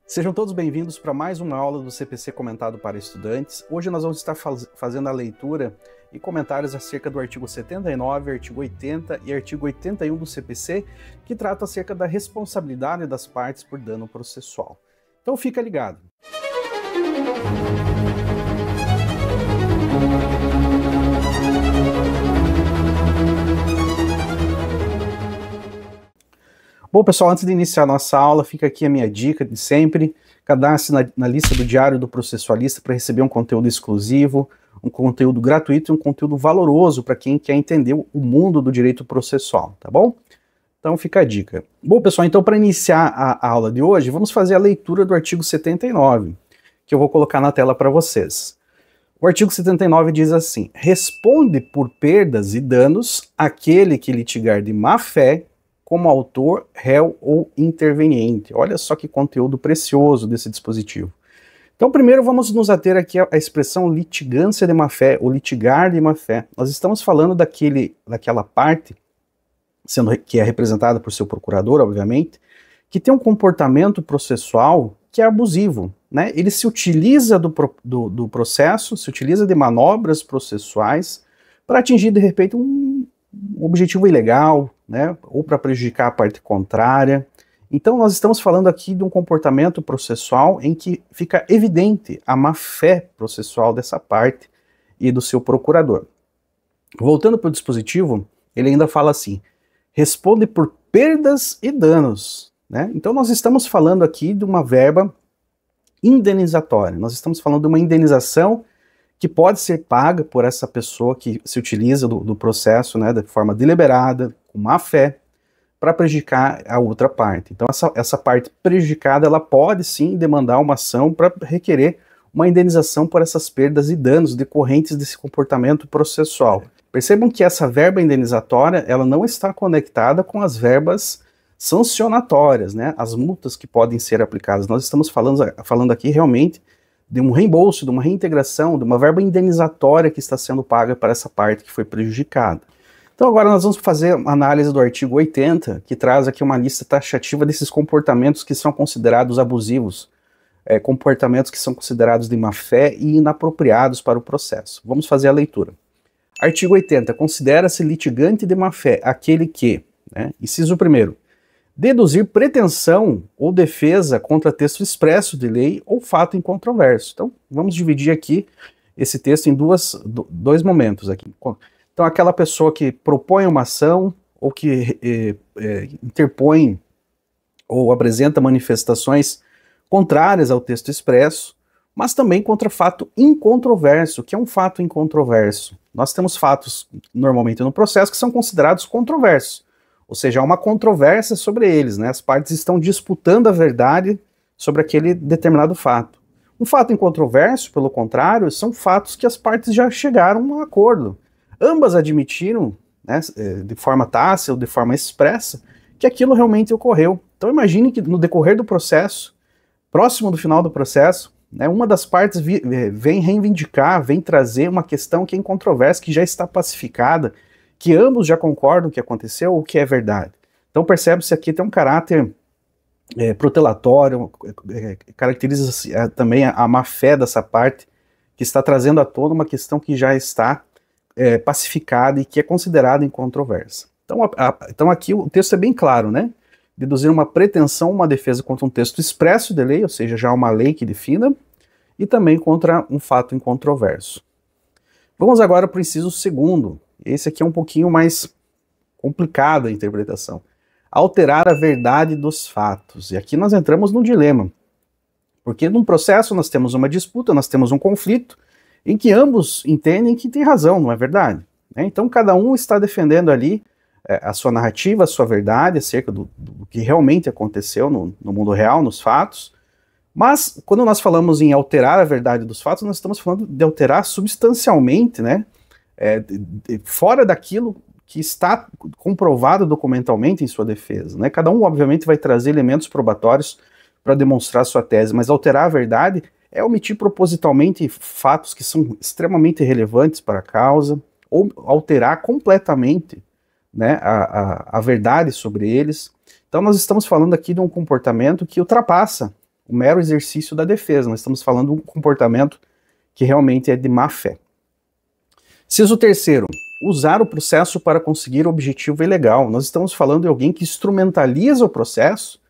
Sejam todos bem-vindos para mais uma aula do CPC comentado para estudantes. Hoje nós vamos estar fazendo a leitura e comentários acerca do artigo 79, artigo 80 e artigo 81 do CPC, que trata acerca da responsabilidade das partes por dano processual. Então fica ligado. Bom, pessoal, antes de iniciar a nossa aula, fica aqui a minha dica de sempre. Cadastre na lista do Diário do Processualista para receber um conteúdo exclusivo, um conteúdo gratuito e um conteúdo valoroso para quem quer entender o mundo do direito processual, tá bom? Então fica a dica. Bom, pessoal, então para iniciar a aula de hoje, vamos fazer a leitura do artigo 79, que eu vou colocar na tela para vocês. O artigo 79 diz assim: responde por perdas e danos aquele que litigar de má-fé como autor, réu ou interveniente. Olha só que conteúdo precioso desse dispositivo. Então, primeiro vamos nos ater aqui à expressão litigância de má-fé, ou litigar de má-fé. Nós estamos falando daquela parte, que é representada por seu procurador, obviamente, que tem um comportamento processual que é abusivo, né? Ele se utiliza do processo, se utiliza de manobras processuais para atingir, de repente, um objetivo ilegal, né, ou para prejudicar a parte contrária. Então nós estamos falando aqui de um comportamento processual em que fica evidente a má-fé processual dessa parte e do seu procurador. Voltando para o dispositivo, ele ainda fala assim: responde por perdas e danos, né? Então nós estamos falando aqui de uma verba indenizatória, nós estamos falando de uma indenização que pode ser paga por essa pessoa que se utiliza do processo, né, de forma deliberada, com má fé, para prejudicar a outra parte. Então essa parte prejudicada, ela pode sim demandar uma ação para requerer uma indenização por essas perdas e danos decorrentes desse comportamento processual. Percebam que essa verba indenizatória, ela não está conectada com as verbas sancionatórias, né, as multas que podem ser aplicadas. Nós estamos falando aqui realmente de um reembolso, de uma reintegração, de uma verba indenizatória que está sendo paga para essa parte que foi prejudicada. Então agora nós vamos fazer uma análise do artigo 80, que traz aqui uma lista taxativa desses comportamentos que são considerados abusivos, comportamentos que são considerados de má-fé e inapropriados para o processo. Vamos fazer a leitura. Artigo 80. Considera-se litigante de má-fé aquele que, né, inciso 1º, deduzir pretensão ou defesa contra texto expresso de lei ou fato incontroverso. Então, vamos dividir aqui esse texto em dois momentos aqui. Então, aquela pessoa que propõe uma ação ou que interpõe ou apresenta manifestações contrárias ao texto expresso, mas também contra fato incontroverso. O que é um fato incontroverso? Nós temos fatos, normalmente no processo, que são considerados controversos. Ou seja, há uma controvérsia sobre eles, né? As partes estão disputando a verdade sobre aquele determinado fato. Um fato incontroverso, pelo contrário, são fatos que as partes já chegaram a um acordo. Ambas admitiram, né, de forma tácita ou de forma expressa, que aquilo realmente ocorreu. Então imagine que no decorrer do processo, próximo do final do processo, né, uma das partes vem reivindicar, vem trazer uma questão que é incontroversa, que já está pacificada, que ambos já concordam que aconteceu ou que é verdade. Então percebe-se aqui tem um caráter protelatório, caracteriza-se também a má-fé dessa parte, que está trazendo à tona uma questão que já está pacificada e que é considerada incontroversa. Então aqui o texto é bem claro, né? Deduzir uma pretensão, uma defesa contra um texto expresso de lei, ou seja, já uma lei que defina, e também contra um fato incontroverso. Vamos agora para o inciso 2º. Esse aqui é um pouquinho mais complicado a interpretação. Alterar a verdade dos fatos. E aqui nós entramos num dilema. Porque num processo nós temos uma disputa, nós temos um conflito, em que ambos entendem que tem razão, não é verdade? Então cada um está defendendo ali a sua narrativa, a sua verdade acerca do que realmente aconteceu no mundo real, nos fatos. Mas quando nós falamos em alterar a verdade dos fatos, nós estamos falando de alterar substancialmente, né? Fora daquilo que está comprovado documentalmente em sua defesa, né? Cada um, obviamente, vai trazer elementos probatórios para demonstrar sua tese, mas alterar a verdade é omitir propositalmente fatos que são extremamente relevantes para a causa, ou alterar completamente, né, a verdade sobre eles. Então nós estamos falando aqui de um comportamento que ultrapassa o mero exercício da defesa. Nós estamos falando de um comportamento que realmente é de má fé. Inciso terceiro, usar o processo para conseguir o objetivo ilegal. Nós estamos falando de alguém que instrumentaliza o processo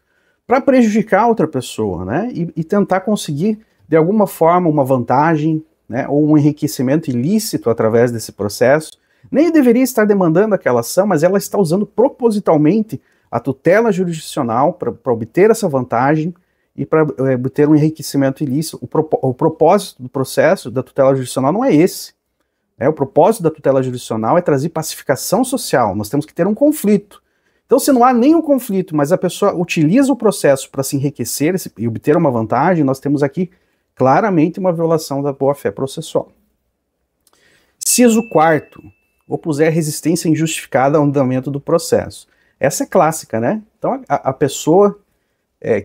para prejudicar outra pessoa, né? E tentar conseguir, de alguma forma, uma vantagem, né? Ou um enriquecimento ilícito através desse processo. Nem deveria estar demandando aquela ação, mas ela está usando propositalmente a tutela jurisdicional para obter essa vantagem e para obter um enriquecimento ilícito. O propósito do processo da tutela jurisdicional não é esse. O propósito da tutela jurisdicional é trazer pacificação social. Nós temos que ter um conflito. Então, se não há nenhum conflito, mas a pessoa utiliza o processo para se enriquecer e obter uma vantagem, nós temos aqui claramente uma violação da boa-fé processual. Inciso quarto, opuser resistência injustificada ao andamento do processo. Essa é clássica, né? Então, a pessoa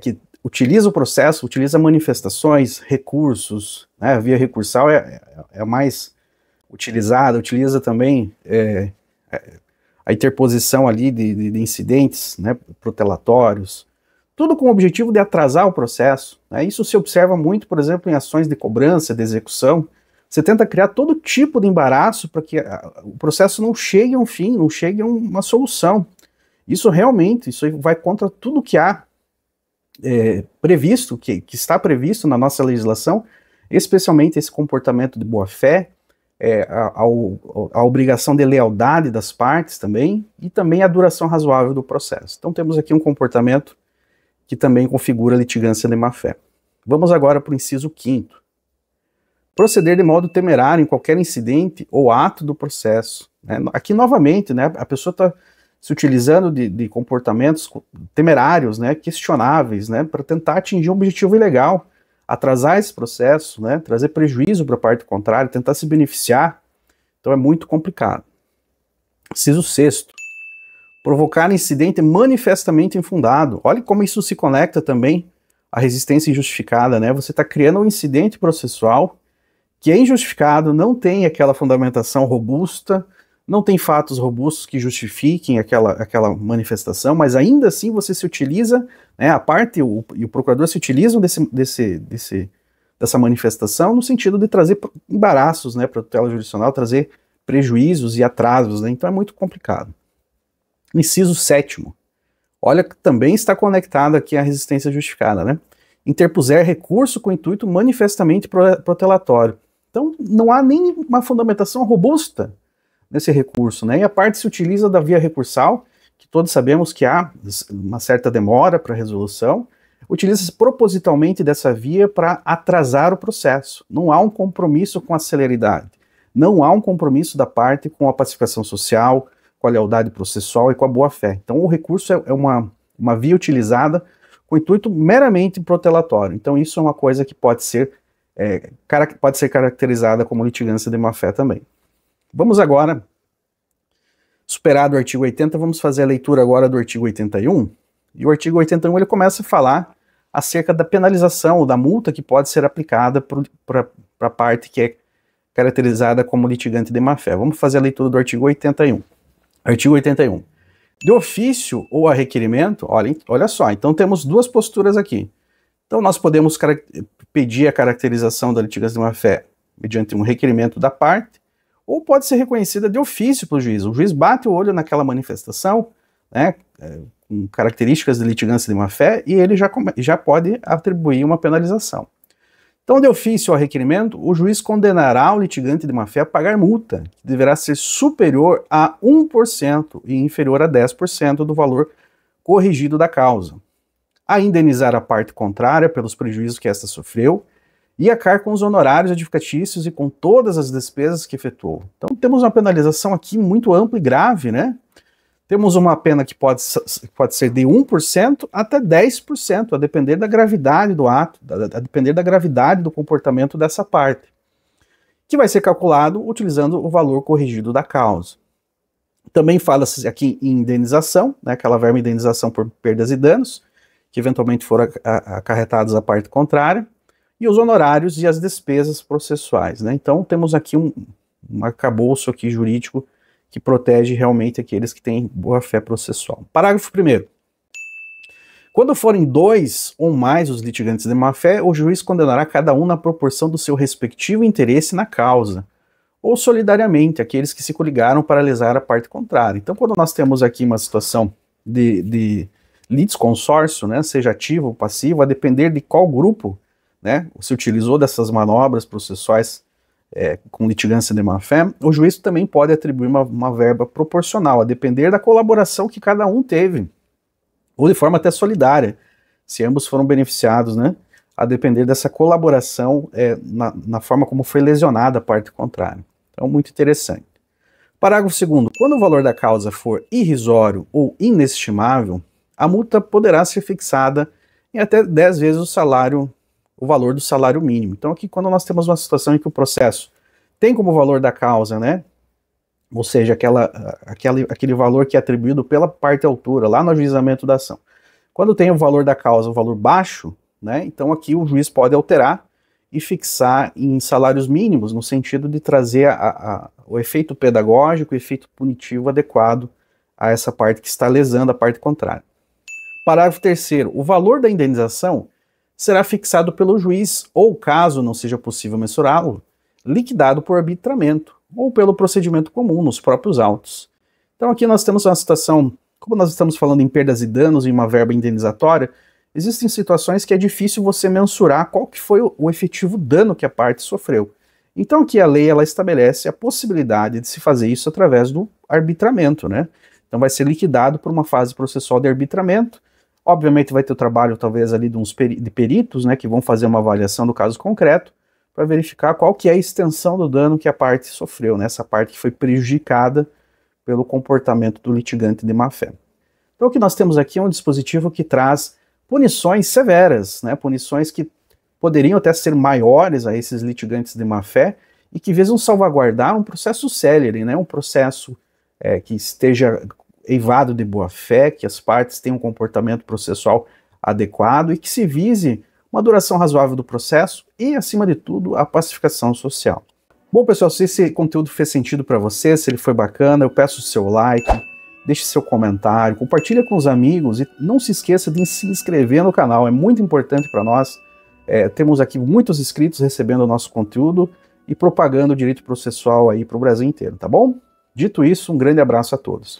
que utiliza o processo, utiliza manifestações, recursos, né? A via recursal é a mais utilizada, utiliza também a interposição ali de incidentes, né, protelatórios, tudo com o objetivo de atrasar o processo, né? Isso se observa muito, por exemplo, em ações de cobrança, de execução. Você tenta criar todo tipo de embaraço para que o processo não chegue a um fim, não chegue a uma solução. Isso realmente, isso vai contra tudo que há previsto, que está previsto na nossa legislação, especialmente esse comportamento de boa-fé, a obrigação de lealdade das partes também, e também a duração razoável do processo. Então temos aqui um comportamento que também configura litigância de má-fé. Vamos agora para o inciso 5º. Proceder de modo temerário em qualquer incidente ou ato do processo. Aqui, novamente, né, a pessoa está se utilizando de comportamentos temerários, né, questionáveis, né, para tentar atingir um objetivo ilegal, atrasar esse processo, né, trazer prejuízo para a parte contrária, tentar se beneficiar. Então é muito complicado. Inciso 6º. Provocar incidente manifestamente infundado. Olha como isso se conecta também à resistência injustificada, né? Você está criando um incidente processual que é injustificado, não tem aquela fundamentação robusta, não tem fatos robustos que justifiquem aquela manifestação, mas ainda assim você se utiliza, né, a parte e o procurador se utilizam dessa manifestação no sentido de trazer embaraços, né, para a tutela jurisdicional, trazer prejuízos e atrasos, né? Então é muito complicado. Inciso 7º. Olha que também está conectado aqui à resistência justificada, né? Interpuser recurso com intuito manifestamente protelatório. Então não há nem uma fundamentação robusta nesse recurso, né? E a parte se utiliza da via recursal, que todos sabemos que há uma certa demora para a resolução, utiliza-se propositalmente dessa via para atrasar o processo. Não há um compromisso com a celeridade, não há um compromisso da parte com a pacificação social, com a lealdade processual e com a boa-fé. Então o recurso é uma via utilizada com intuito meramente protelatório. Então isso é uma coisa que pode ser caracterizada como litigância de má-fé também. Vamos agora, superado o artigo 80, vamos fazer a leitura agora do artigo 81. E o artigo 81 ele começa a falar acerca da penalização ou da multa que pode ser aplicada para a parte que é caracterizada como litigante de má-fé. Vamos fazer a leitura do artigo 81. Artigo 81. De ofício ou a requerimento, olha só, então temos duas posturas aqui. Então nós podemos pedir a caracterização da litigância de má-fé mediante um requerimento da parte, ou pode ser reconhecida de ofício pelo juiz. O juiz bate o olho naquela manifestação, né, com características de litigância de má-fé, e ele já pode atribuir uma penalização. Então, de ofício ao requerimento, o juiz condenará o litigante de má-fé a pagar multa, que deverá ser superior a 1% e inferior a 10% do valor corrigido da causa, a indenizar a parte contrária pelos prejuízos que esta sofreu e arcar com os honorários advocatícios e com todas as despesas que efetuou. Então, temos uma penalização aqui muito ampla e grave, né? Temos uma pena que pode ser de 1% até 10%, a depender da gravidade do ato, a depender da gravidade do comportamento dessa parte, que vai ser calculado utilizando o valor corrigido da causa. Também fala-se aqui em indenização, né, aquela verba indenização por perdas e danos, que eventualmente foram acarretados à parte contrária, e os honorários e as despesas processuais, né? Então temos aqui um arcabouço aqui jurídico que protege realmente aqueles que têm boa-fé processual. Parágrafo 1º. Quando forem 2 ou mais os litigantes de má-fé, o juiz condenará cada um na proporção do seu respectivo interesse na causa, ou solidariamente, aqueles que se coligaram para lesar a parte contrária. Então, quando nós temos aqui uma situação de litisconsórcio, né, seja ativo ou passivo, a depender de qual grupo, né, se utilizou dessas manobras processuais com litigância de má-fé, o juiz também pode atribuir uma verba proporcional, a depender da colaboração que cada um teve, ou de forma até solidária, se ambos foram beneficiados, né, a depender dessa colaboração na forma como foi lesionada a parte contrária. Então, muito interessante. Parágrafo 2º. Quando o valor da causa for irrisório ou inestimável, a multa poderá ser fixada em até 10 vezes o valor do salário mínimo. Então, aqui, quando nós temos uma situação em que o processo tem como valor da causa, né, ou seja, aquele valor que é atribuído pela parte autora, lá no ajuizamento da ação. Quando tem o valor da causa, um valor baixo, né, então aqui o juiz pode alterar e fixar em salários mínimos, no sentido de trazer o efeito pedagógico, o efeito punitivo adequado a essa parte que está lesando a parte contrária. Parágrafo 3º. O valor da indenização será fixado pelo juiz, ou, caso não seja possível mensurá-lo, liquidado por arbitramento, ou pelo procedimento comum, nos próprios autos. Então aqui nós temos uma situação, como nós estamos falando em perdas e danos e uma verba indenizatória, existem situações que é difícil você mensurar qual que foi o efetivo dano que a parte sofreu. Então aqui a lei ela estabelece a possibilidade de se fazer isso através do arbitramento, né? Então vai ser liquidado por uma fase processual de arbitramento. Obviamente vai ter o trabalho talvez ali de peritos, né, que vão fazer uma avaliação do caso concreto para verificar qual que é a extensão do dano que a parte sofreu, né? Essa parte que foi prejudicada pelo comportamento do litigante de má-fé. Então o que nós temos aqui é um dispositivo que traz punições severas, né, punições que poderiam até ser maiores a esses litigantes de má-fé e que visam salvaguardar um processo célere, né, um processo que esteja eivado de boa-fé, que as partes tenham um comportamento processual adequado e que se vise uma duração razoável do processo e, acima de tudo, a pacificação social. Bom, pessoal, se esse conteúdo fez sentido para você, se ele foi bacana, eu peço o seu like, deixe seu comentário, compartilhe com os amigos e não se esqueça de se inscrever no canal, é muito importante para nós. Temos aqui muitos inscritos recebendo o nosso conteúdo e propagando o direito processual aí para o Brasil inteiro, tá bom? Dito isso, um grande abraço a todos.